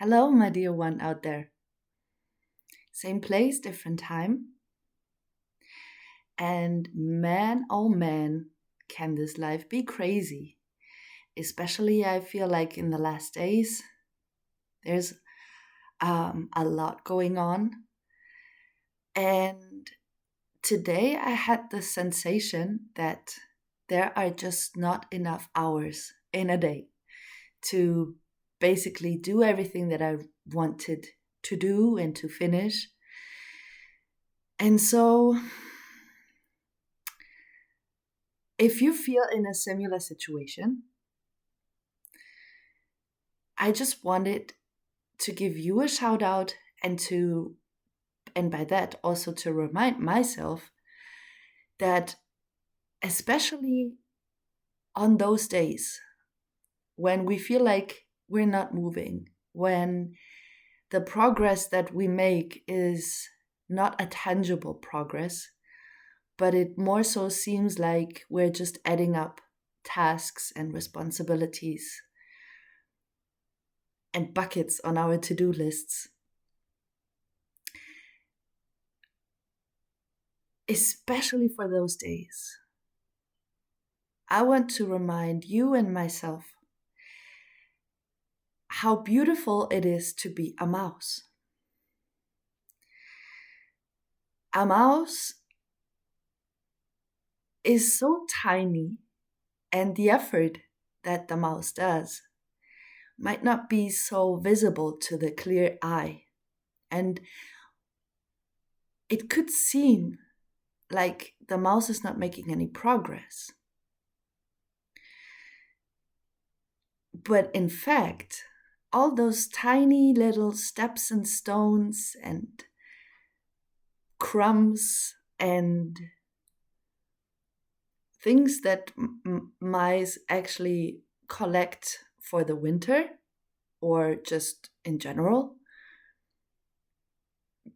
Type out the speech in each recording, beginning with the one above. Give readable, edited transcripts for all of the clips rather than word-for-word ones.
Hello, my dear one out there. Same place, different time. And man, oh man, can this life be crazy. Especially, I feel like in the last days, there's a lot going on. And today I had the sensation that there are just not enough hours in a day to basically do everything that I wanted to do and to finish. And so, if you feel in a similar situation, I just wanted to give you a shout out and by that also to remind myself that especially on those days when we feel like we're not moving, when the progress that we make is not a tangible progress, but it more so seems like we're just adding up tasks and responsibilities and buckets on our to-do lists. Especially for those days, I want to remind you and myself how beautiful it is to be a mouse. A mouse is so tiny, and the effort that the mouse does might not be so visible to the clear eye. And it could seem like the mouse is not making any progress. But in fact, all those tiny little steps and stones and crumbs and things that mice actually collect for the winter or just in general,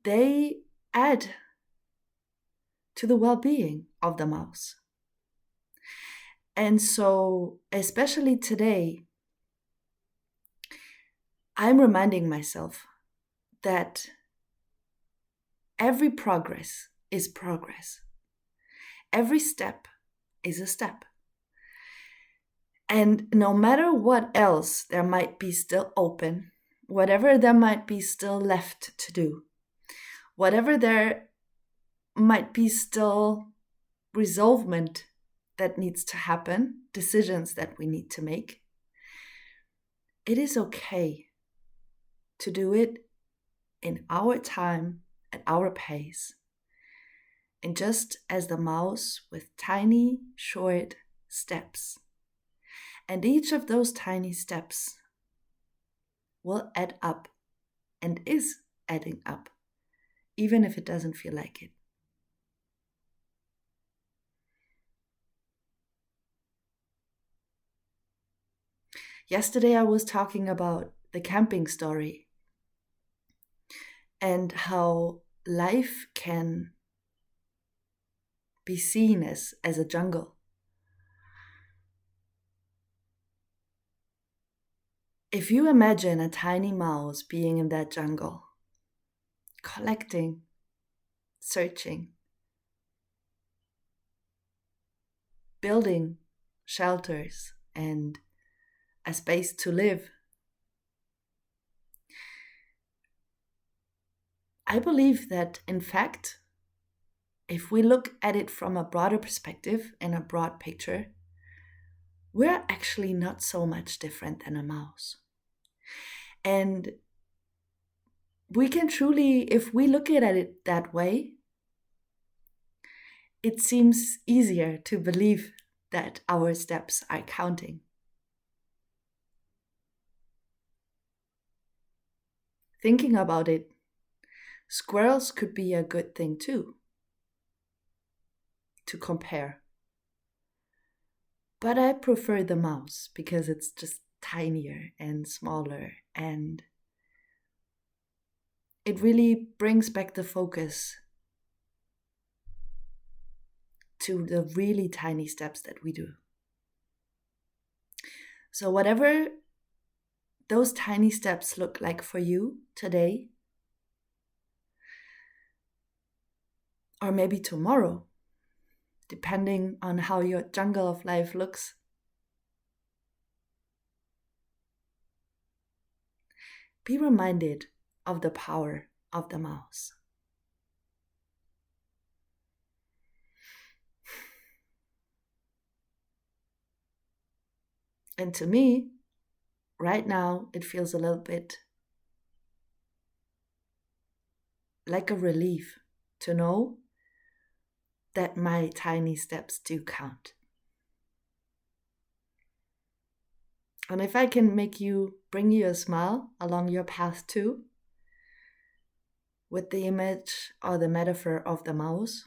they add to the well-being of the mouse. And so, especially today, I'm reminding myself that every progress is progress. Every step is a step. And no matter what else there might be still open, whatever there might be still left to do, whatever there might be still resolvement that needs to happen, decisions that we need to make, it is okay to do it in our time, at our pace. And just as the mouse with tiny, short steps. And each of those tiny steps will add up and is adding up, even if it doesn't feel like it. Yesterday I was talking about the camping story and how life can be seen as a jungle. If you imagine a tiny mouse being in that jungle, collecting, searching, building shelters and a space to live, I believe that, in fact, if we look at it from a broader perspective and a broad picture, we're actually not so much different than a mouse. And we can truly, if we look at it that way, it seems easier to believe that our steps are counting. Thinking about it, squirrels could be a good thing too, to compare. But I prefer the mouse because it's just tinier and smaller, and it really brings back the focus to the really tiny steps that we do. So whatever those tiny steps look like for you today, or maybe tomorrow, depending on how your jungle of life looks. Be reminded of the power of the mouse. And to me, right now, it feels a little bit like a relief to know that my tiny steps do count. And if I can bring you a smile along your path too, with the image or the metaphor of the mouse,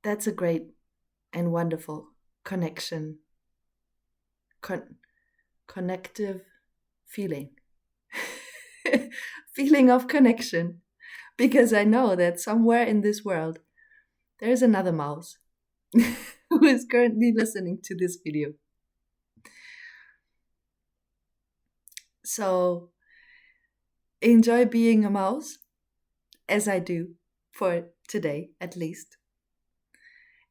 that's a great and wonderful connection, connective feeling. Feeling of connection, because I know that somewhere in this world there's another mouse who is currently listening to this video. So enjoy being a mouse, as I do for today at least.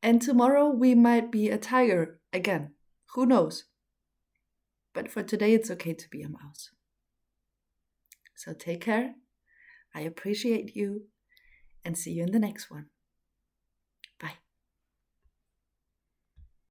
And tomorrow we might be a tiger again. Who knows? But for today it's okay to be a mouse. So take care. I appreciate you, and see you in the next one.